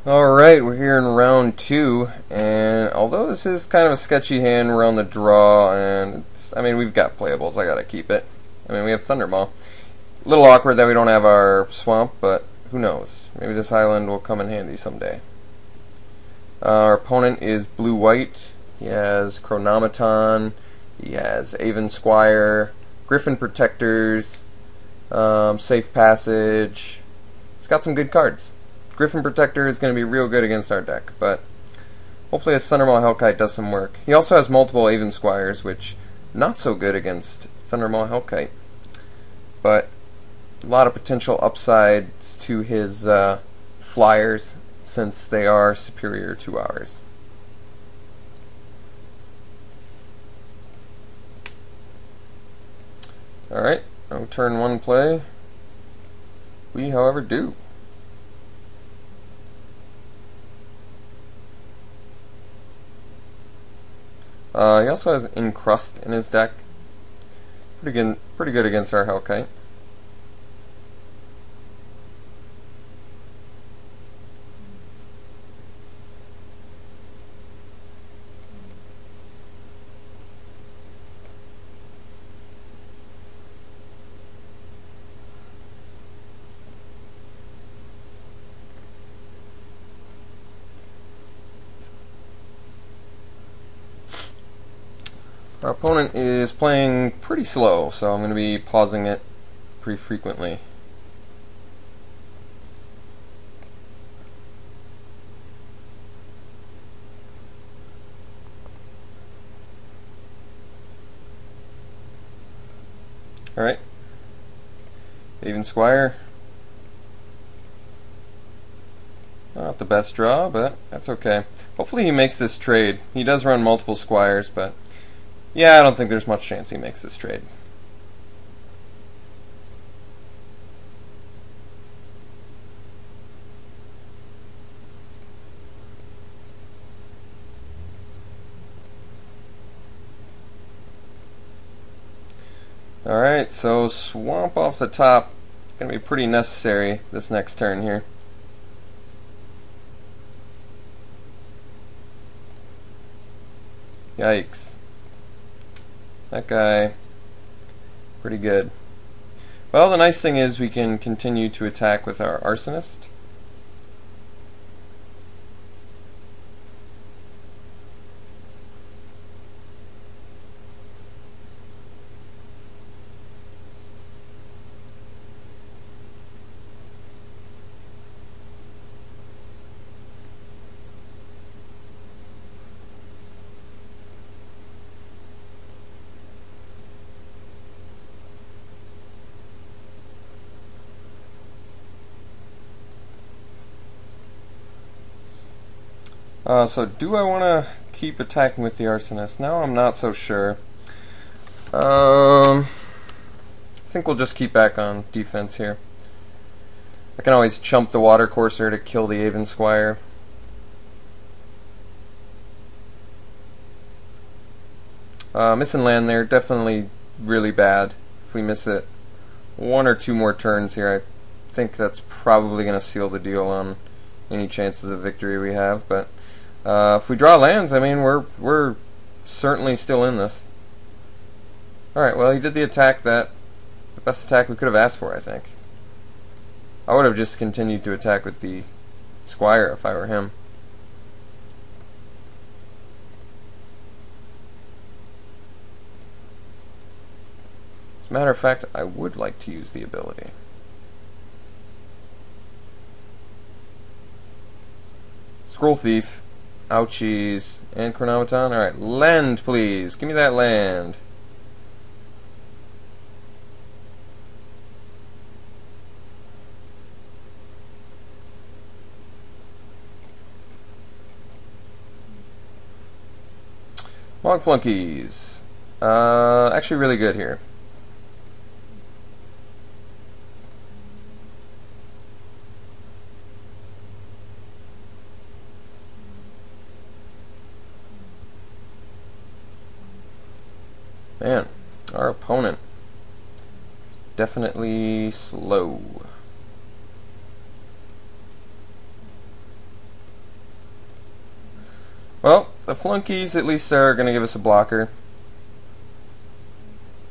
Alright, we're here in round 2, and although this is kind of a sketchy hand, we're on the draw, and we've got playables, I gotta keep it. We have Thunderball. A little awkward that we don't have our swamp, but who knows? Maybe this island will come in handy someday. Our opponent is blue-white. He has Chronometon, he has Avon Squire, Griffin Protectors, Safe Passage. He's got some good cards. Griffin Protector is going to be real good against our deck, but hopefully his Thundermaw Hellkite does some work. He also has multiple Avon Squires, which not so good against Thundermaw Hellkite, but a lot of potential upsides to his flyers since they are superior to ours. Alright, on turn 1 play, we however do. He also has Encrust in his deck. Pretty good against our Hellkite. Our opponent is playing pretty slow, so I'm going to be pausing it pretty frequently. Alright. Avon Squire. Not the best draw, but that's okay. Hopefully he makes this trade. He does run multiple Squires, but yeah, I don't think there's much chance he makes this trade. Alright, so swamp off the top. Gonna be pretty necessary this next turn here. Yikes. That guy, pretty good. Well, the nice thing is we can continue to attack with our Arsonist. So do I want to keep attacking with the Arsonist? Now I'm not so sure. I think we'll just keep back on defense here. I can always chump the Water Courser to kill the Avon Squire. Missing land there, definitely really bad. If we miss it 1 or 2 more turns here, I think that's probably going to seal the deal on any chances of victory we have, but if we draw lands, we're certainly still in this. Alright, well, he did the attack the best attack we could have asked for, I think. I would have just continued to attack with the Squire if I were him. As a matter of fact, I would like to use the ability. Scroll Thief. Ouchies. And Chronometon. Alright, land, please. Give me that land. Log Flunkies. Actually really good here. Man, our opponent is definitely slow. Well, the flunkies at least are going to give us a blocker.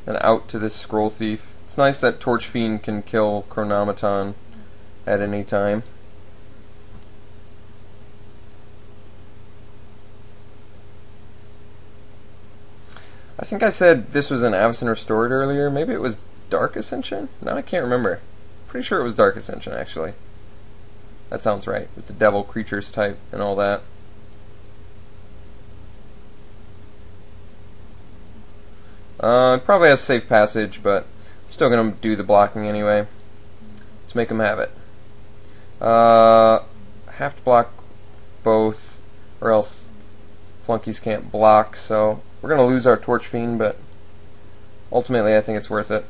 And out to this Scroll Thief. It's nice that Torch Fiend can kill Chronometon at any time. I think I said this was an Avacyn Restored earlier. Maybe it was Dark Ascension? No, I can't remember. Pretty sure it was Dark Ascension, actually. That sounds right, with the Devil Creatures type and all that. It probably has safe passage, but I'm still going to do the blocking anyway. Let's make him have it. I have to block both, or else flunkies can't block, so we're going to lose our Torch Fiend, but ultimately I think it's worth it.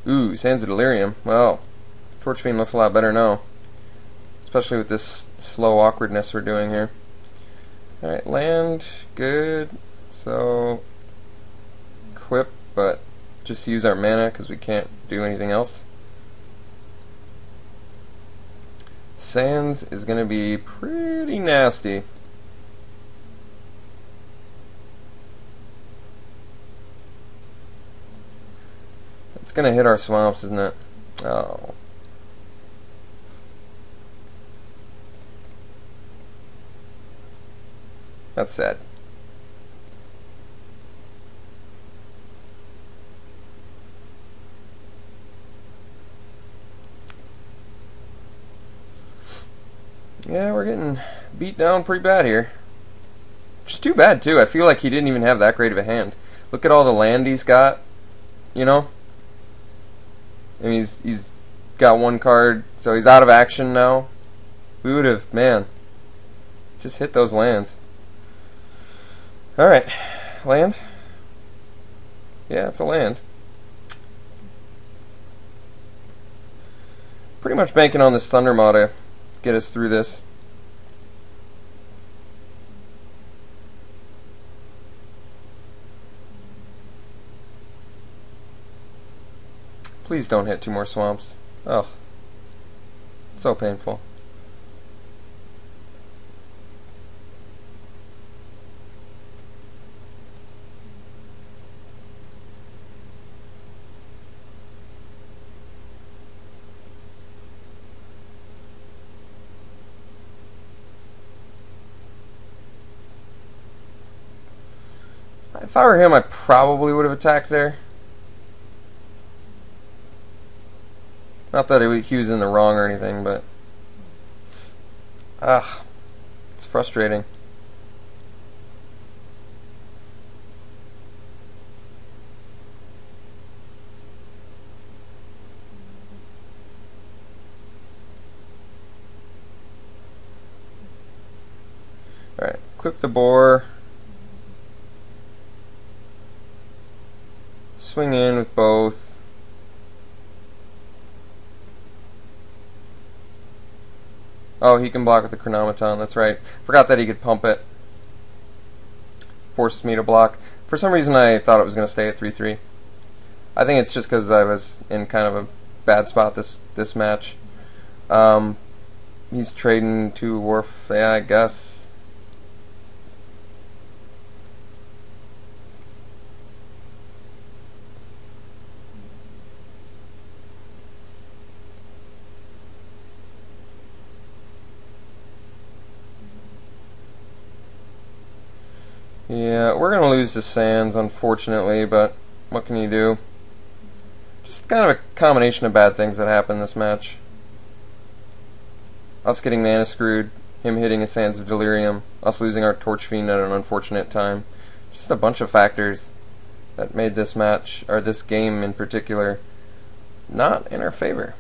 Ooh, Sands of Delirium. Well, Torch Fiend looks a lot better now. Especially with this slow awkwardness we're doing here. Alright, land. Good. So, equip, but just to use our mana because we can't do anything else. Sands is going to be pretty nasty. It's going to hit our swamps, isn't it? Oh. That's sad. Yeah, we're getting beat down pretty bad here. Which is too bad, too. I feel like he didn't even have that great of a hand. Look at all the land he's got, you know? I mean, he's got one card, so he's out of action now. We would have, man, just hit those lands. Alright, land? Yeah, it's a land. Pretty much banking on this Thundermaw to get us through this. Please don't hit two more swamps. Oh, so painful. If I were him, I probably would have attacked there. Not that he was in the wrong or anything, but it's frustrating. Alright, equip the boar. Swing in with both. Oh, he can block with the Chronometon, that's right. Forgot that he could pump it. Forced me to block. For some reason I thought it was going to stay at 3-3. I think it's just because I was in kind of a bad spot this match. He's trading to Wharf, yeah, I guess. Yeah, we're going to lose to Sands, unfortunately, but what can you do? Just kind of a combination of bad things that happened this match. Us getting mana screwed, him hitting a Sands of Delirium, us losing our Torch Fiend at an unfortunate time. Just a bunch of factors that made this match, or this game in particular, not in our favor.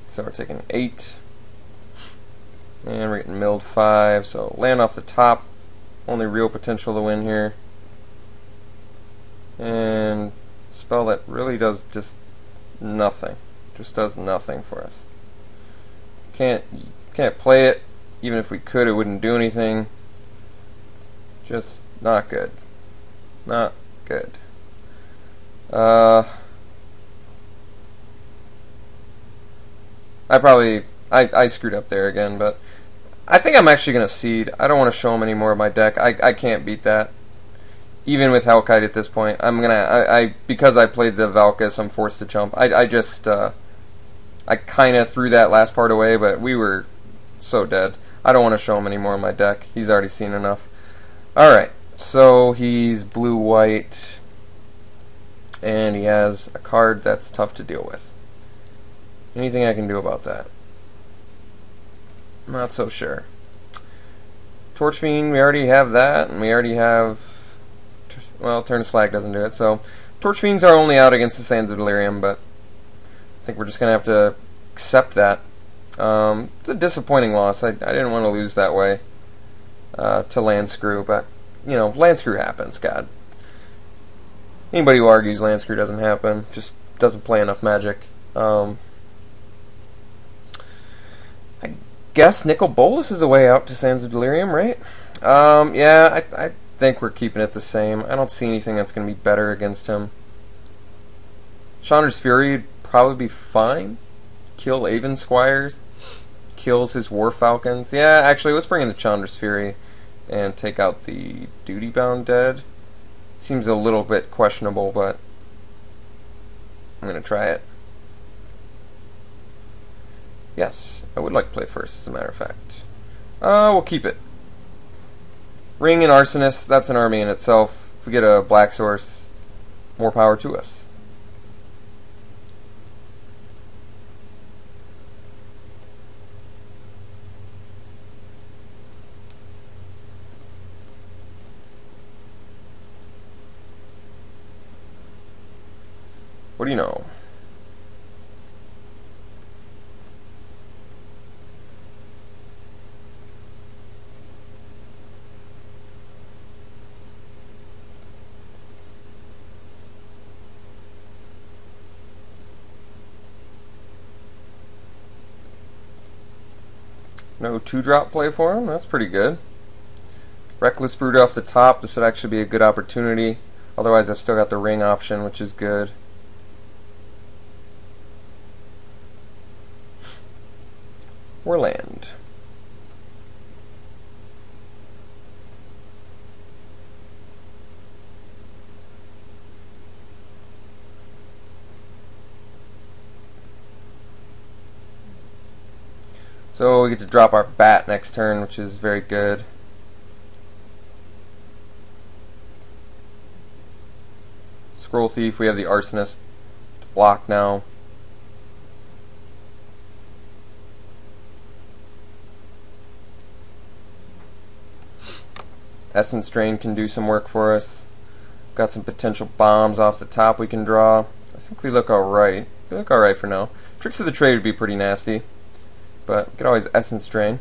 So we're taking 8. And we're getting milled 5. So land off the top. Only real potential to win here. And spell that really does just nothing. Just does nothing for us. Can't play it. Even if we could, it wouldn't do anything. Just not good. Not good. I screwed up there again, but I think I'm actually gonna seed. I don't want to show him any more of my deck. I can't beat that. Even with Hellkite at this point, I'm gonna because I played the Valkis, I'm forced to jump. I kind of threw that last part away, but we were so dead. I don't want to show him any more of my deck. He's already seen enough. All right, so he's blue-white, and he has a card that's tough to deal with. Anything I can do about that? Not so sure. Torch Fiend, we already have that, and we already have... Well, Turn to Slag doesn't do it, so... Torch Fiends are only out against the Sands of Delirium, but... I think we're just going to have to accept that. It's a disappointing loss. I didn't want to lose that way to Land Screw, but, you know, Land Screw happens, God. Anybody who argues Land Screw doesn't happen just doesn't play enough Magic. I guess Nicol Bolas is the way out to Sands of Delirium, right? Yeah, I think we're keeping it the same. I don't see anything that's going to be better against him. Chandra's Fury would probably be fine. Kill Aven Squires. Kills his War Falcons. Yeah, actually, let's bring in the Chandra's Fury and take out the Duty Bound Dead. Seems a little bit questionable, but I'm going to try it. Yes, I would like to play first, as a matter of fact. We'll keep it. Ring and Arsonist, that's an army in itself. If we get a Black Source, more power to us. What do you know? No 2-drop play for him. That's pretty good. Reckless Brood off the top. This would actually be a good opportunity. Otherwise, I've still got the ring option, which is good. Or land. So we get to drop our bat next turn, which is very good. Scroll Thief, we have the Arsonist to block now. Essence Drain can do some work for us. Got some potential bombs off the top we can draw. I think we look alright. We look alright for now. Tricks of the Trade would be pretty nasty, but we could always Essence Drain.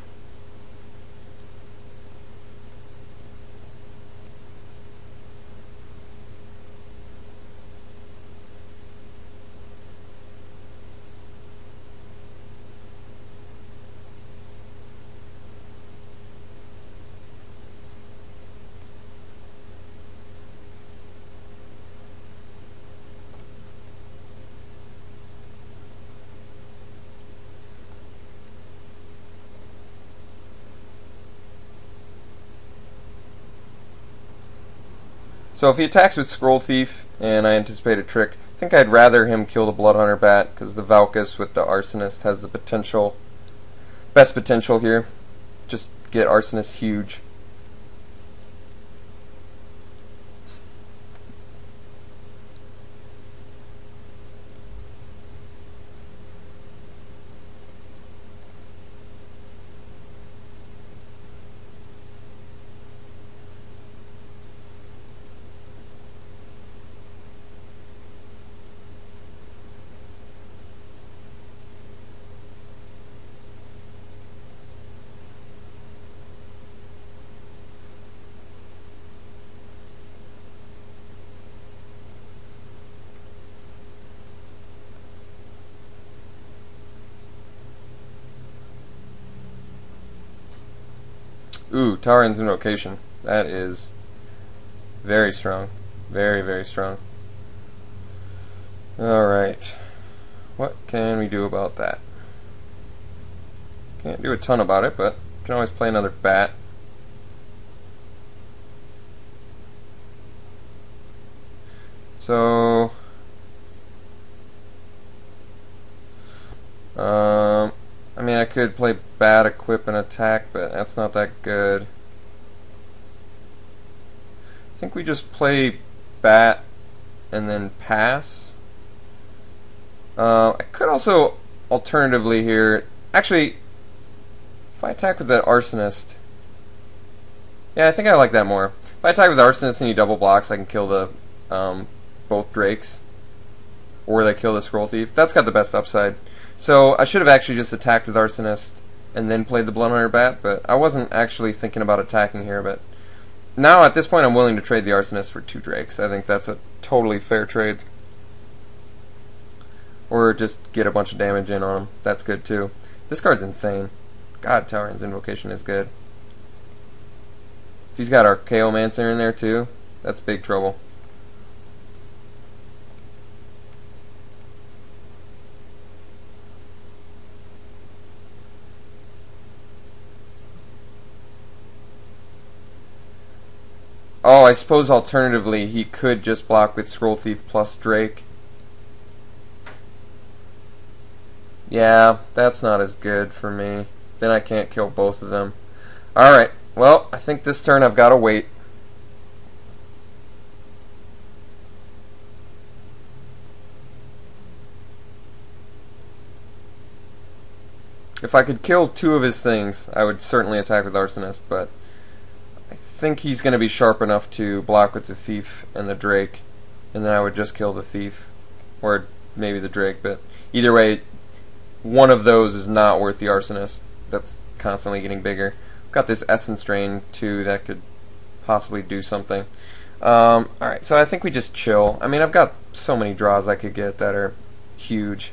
So if he attacks with Scroll Thief, and I anticipate a trick, I think I'd rather him kill the Bloodhunter Bat, because the Valkis with the Arsonist has the potential, best potential here. Just get Arsonist huge. Ooh, Tauren's Invocation. That is very strong. Very, very strong. Alright. What can we do about that? Can't do a ton about it, but can always play another bat. So I mean, I could play bat, equip, and attack, but that's not that good. I think we just play bat and then pass. I could also alternatively here, actually, if I attack with that Arsonist, yeah, I think I like that more. If I attack with the Arsonist and he double blocks, I can kill the both Drakes, or they kill the Scroll Thief. That's got the best upside. So I should have actually just attacked with Arsonist and then played the Bloodhunter Bat, but I wasn't actually thinking about attacking here. But now at this point I'm willing to trade the Arsonist for 2 Drakes. I think that's a totally fair trade. Or just get a bunch of damage in on him. That's good too. This card's insane. God, Tauren's Invocation is good. If he's got Archaeomancer in there too, that's big trouble. Oh, I suppose alternatively he could just block with Scroll Thief plus Drake. Yeah, that's not as good for me. Then I can't kill both of them. Alright, well, I think this turn I've got to wait. If I could kill 2 of his things, I would certainly attack with Arsonist, but I think he's going to be sharp enough to block with the Thief and the Drake, and then I would just kill the Thief, or maybe the Drake, but either way, one of those is not worth the Arsonist. That's constantly getting bigger. I've got this Essence Drain too that could possibly do something. Alright, so I think we just chill. I mean, I've got so many draws I could get that are huge.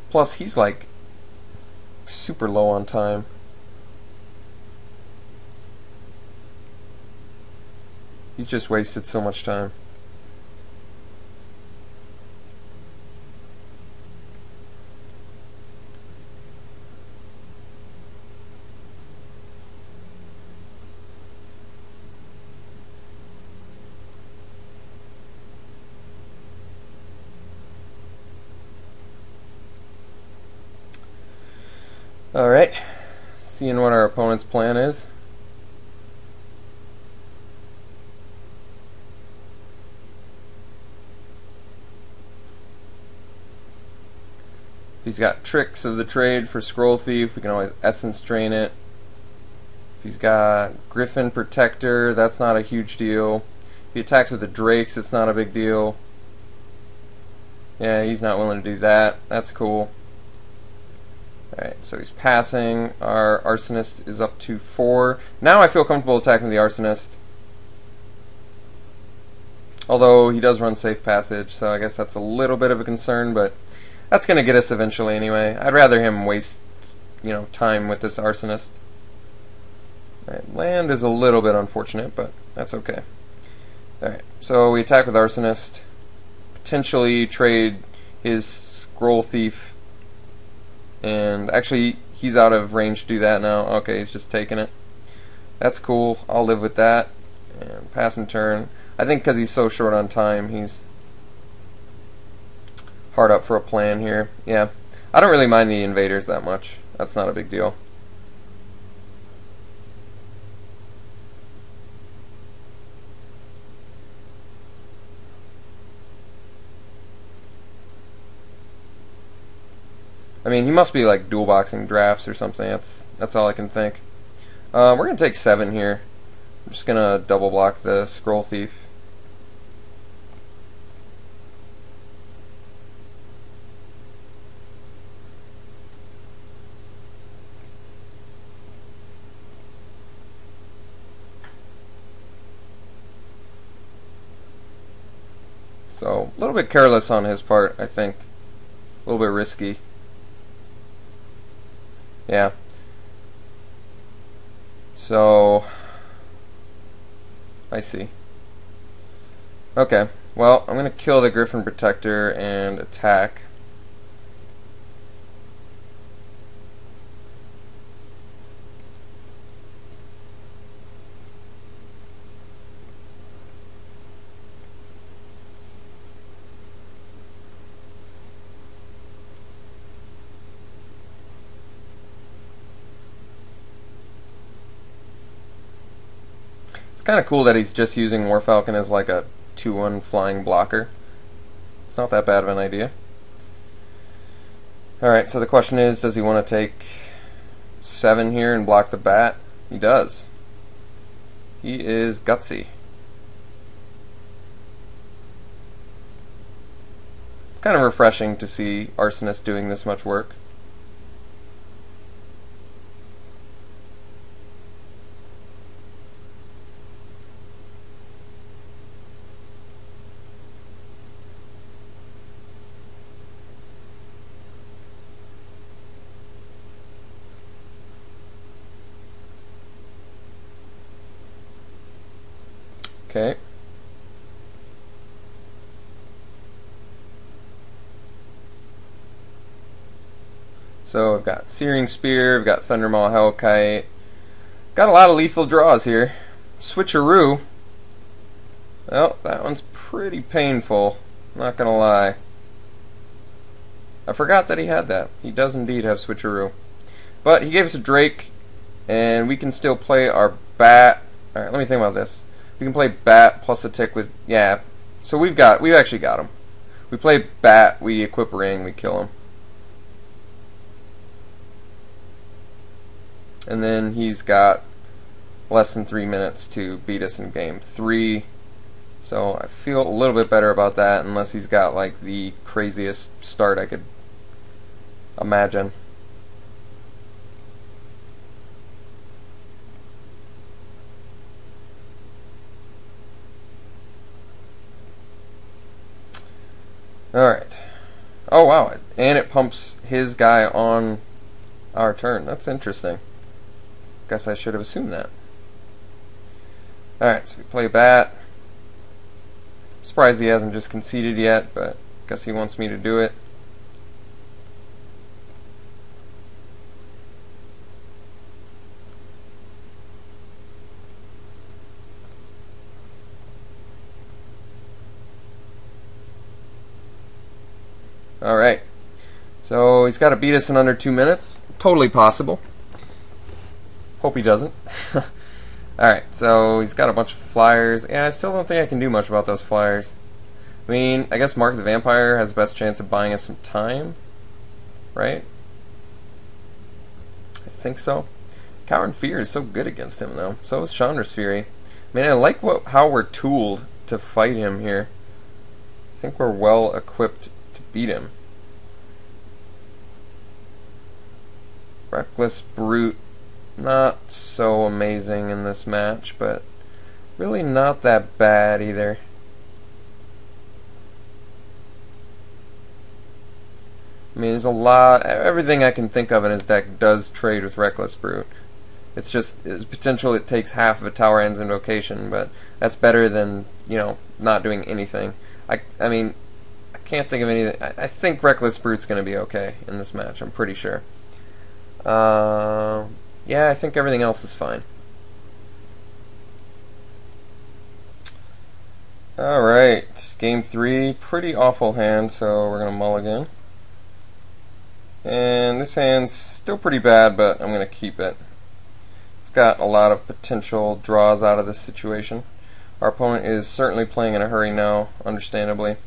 Plus, he's like super low on time. He's just wasted so much time. Alright, seeing what our opponent's plan is. If he's got Tricks of the Trade for Scroll Thief, we can always Essence Drain it. If he's got Griffin Protector, that's not a huge deal. If he attacks with the Drakes, it's not a big deal. Yeah, he's not willing to do that. That's cool. Alright, so he's passing. Our Arsonist is up to 4. Now I feel comfortable attacking the Arsonist. Although he does run Safe Passage, so I guess that's a little bit of a concern, but that's going to get us eventually anyway. I'd rather him waste, time with this Arsonist. Alright, land is a little bit unfortunate, but that's okay. Alright, so we attack with Arsonist. Potentially trade his Scroll Thief. And actually, he's out of range to do that now. Okay, he's just taking it. That's cool. I'll live with that. And pass and turn. I think because he's so short on time, he's hard up for a plan here. Yeah, I don't really mind the invaders that much. That's not a big deal. I mean, he must be like dual boxing drafts or something. That's all I can think. We're gonna take 7 here. I'm just gonna double block the Scroll Thief. So a little bit careless on his part, I think. A little bit risky. Yeah. So, I see. Okay, well, I'm going to kill the Griffin Protector and attack. Kind of cool that he's just using Warfalcon as like a 2-1 flying blocker. It's not that bad of an idea. Alright, so the question is, does he want to take 7 here and block the bat? He does. He is gutsy. It's kind of refreshing to see Arsonist doing this much work. Okay. So I've got Searing Spear, I've got Thundermaw Hellkite. Got a lot of lethal draws here. Switcheroo. Well, that one's pretty painful, not gonna lie. I forgot that he had that. He does indeed have Switcheroo. But he gave us a Drake, and we can still play our bat. Alright, let me think about this. We can play bat plus a tick with, yeah. So we've actually got him. We play bat, we equip ring, we kill him. And then he's got less than 3 minutes to beat us in game 3. So I feel a little bit better about that, unless he's got like the craziest start I could imagine. Alright. Oh wow, and it pumps his guy on our turn. That's interesting. Guess I should have assumed that. Alright, so we play bat. Surprised he hasn't just conceded yet, but guess he wants me to do it. Alright, so he's got to beat us in under 2 minutes. Totally possible. Hope he doesn't. Alright, so he's got a bunch of flyers. Yeah, I still don't think I can do much about those flyers. I mean, I guess Mark the Vampire has the best chance of buying us some time, right? I think so. Cower and Fear is so good against him, though. So is Chandra's Fury. I mean, I like how we're tooled to fight him here. I think we're well equipped to beat him. Reckless Brute, not so amazing in this match, but really not that bad either. I mean, there's a lot, everything I can think of in his deck does trade with Reckless Brute. It's just, it's potential it takes half of a Tower End's Invocation, but that's better than, you know, not doing anything. I mean, I can't think of anything. I think Reckless Brute's going to be okay in this match, I'm pretty sure. Yeah, I think everything else is fine. Alright, game 3, pretty awful hand, so we're going to mulligan. And this hand's still pretty bad, but I'm going to keep it. It's got a lot of potential draws out of this situation. Our opponent is certainly playing in a hurry now, understandably.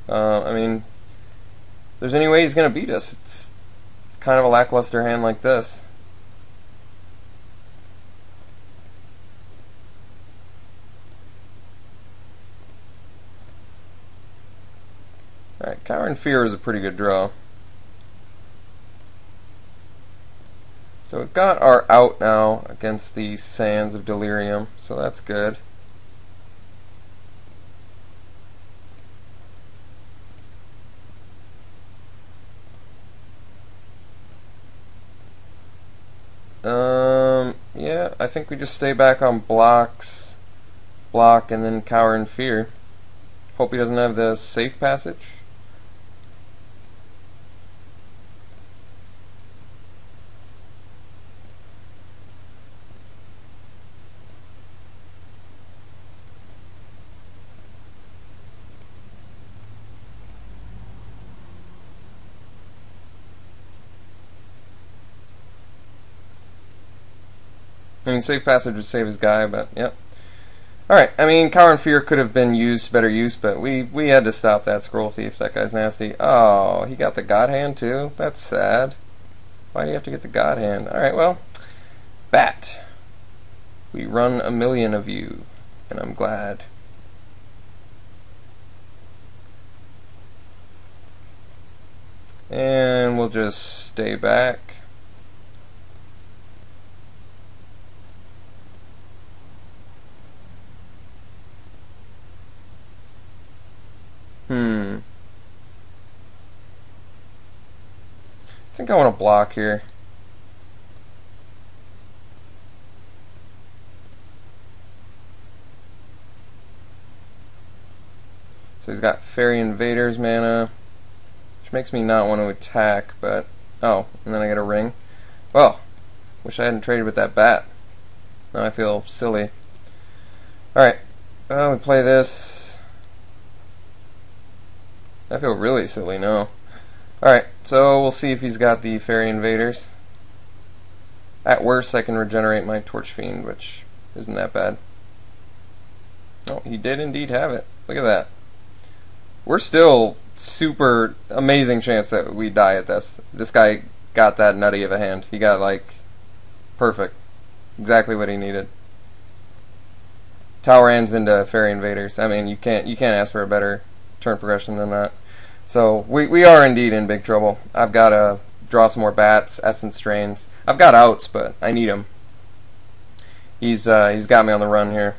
I mean, if there's any way he's going to beat us, it's kind of a lackluster hand like this. Alright, Cower and Fear is a pretty good draw. So we've got our out now against the Sands of Delirium, so that's good. Yeah, I think we just stay back on blocks, block, and then cower in fear. Hope he doesn't have the safe passage. I mean, safe passage would save his guy, but yep. Alright, I mean, Cower and Fear could have been used, better use, but we had to stop that Scroll Thief. That guy's nasty. Oh, he got the God Hand too? That's sad. Why do you have to get the God Hand? Alright, well, Bat. We run 1,000,000 of you, and I'm glad. And we'll just stay back. I think I want to block here. So he's got Fairy Invaders mana, which makes me not want to attack, but... Oh, and then I get a ring. Well, wish I hadn't traded with that bat. Now I feel silly. Alright, we play this. I feel really silly now. Alright, so we'll see if he's got the Fairy Invaders. At worst, I can regenerate my Torch Fiend, which isn't that bad. Oh, he did indeed have it. Look at that. We're still super amazing chance that we die at this. This guy got that nutty of a hand. He got, like, perfect. Exactly what he needed. Tower ends into Fairy Invaders. I mean, you can't ask for a better turn progression than that. So we are indeed in big trouble. I've got to draw some more bats, essence strains. I've got outs, but I need them. He's got me on the run here.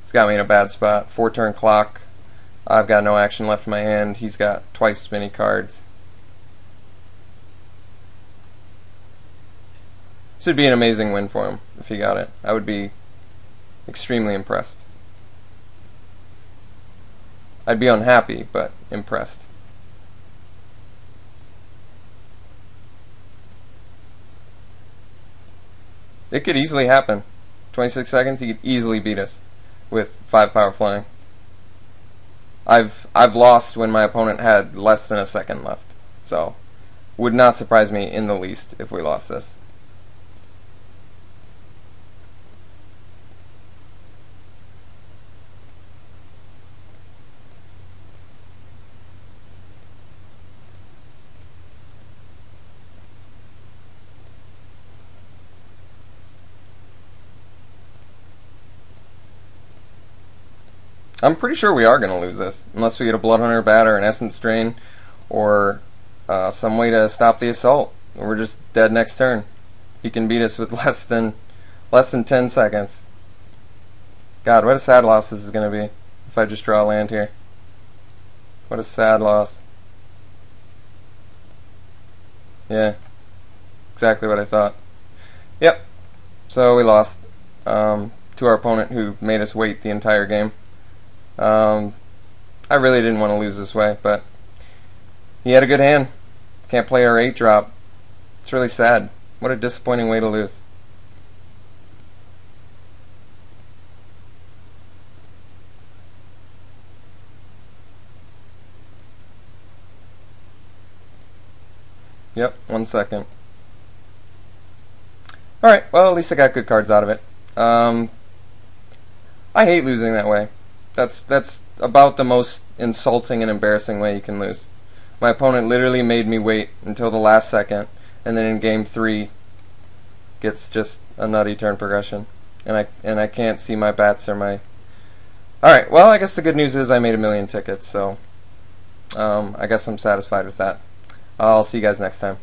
He's got me in a bad spot. 4-turn clock. I've got no action left in my hand. He's got twice as many cards. This would be an amazing win for him if he got it. I would be extremely impressed. I'd be unhappy, but impressed. It could easily happen. 26 seconds, he could easily beat us with 5 power flying. I've lost when my opponent had less than a second left, so would not surprise me in the least if we lost this. I'm pretty sure we are going to lose this, unless we get a Bloodhunter bat or an Essence Drain, or some way to stop the assault. We're just dead next turn. He can beat us with less than 10 seconds. God, what a sad loss this is going to be if I just draw a land here. What a sad loss. Yeah, exactly what I thought. Yep, so we lost to our opponent who made us wait the entire game. I really didn't want to lose this way, but he had a good hand. Can't play our 8-drop. It's really sad. What a disappointing way to lose. Yep, 1 second. Alright, well, at least I got good cards out of it. I hate losing that way. That's about the most insulting and embarrassing way you can lose. My opponent literally made me wait until the last second, and then in game 3 gets just a nutty turn progression, and I can't see my bats or my... Alright, well, I guess the good news is I made 1,000,000 tickets, so I guess I'm satisfied with that. I'll see you guys next time.